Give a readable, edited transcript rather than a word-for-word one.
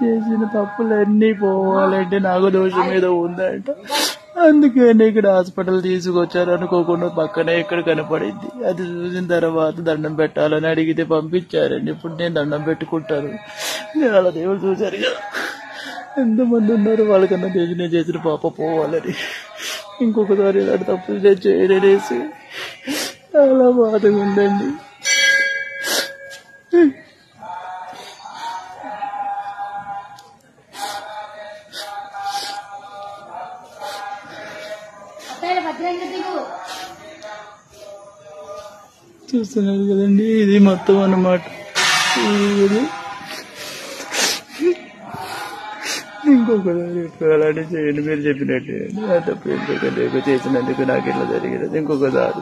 చేసిన తప్పులన్నీ పోవాలంటే నాకు దోషం ఏదో ఉందంట. అందుకని ఇక్కడ హాస్పిటల్ తీసుకొచ్చారు. అనుకోకుండా పక్కనే ఇక్కడ కనపడింది. అది చూసిన తర్వాత దండం పెట్టాలని అడిగితే పంపించారండి. ఇప్పుడు నేను దండం పెట్టుకుంటాను. వాళ్ళ దేవుడు చూశారు కదా, ఎంతమంది ఉన్నారు, వాళ్ళకన్నా నేను చేసిన పాప పోవాలని. ఇంకొకసారి ఇలాంటి తప్పులు నేను చేయలేసి చాలా బాధగా ఉందండి. చూస్తున్నారు కదండి, ఇది మొత్తం అన్నమాట. ఇంకొకసారి అలాంటి చేయండి, మీరు చెప్పినట్టు. తప్పు ఎందుకు చేసినందుకు నాకు ఇట్లా జరిగినది. ఇంకొకసారి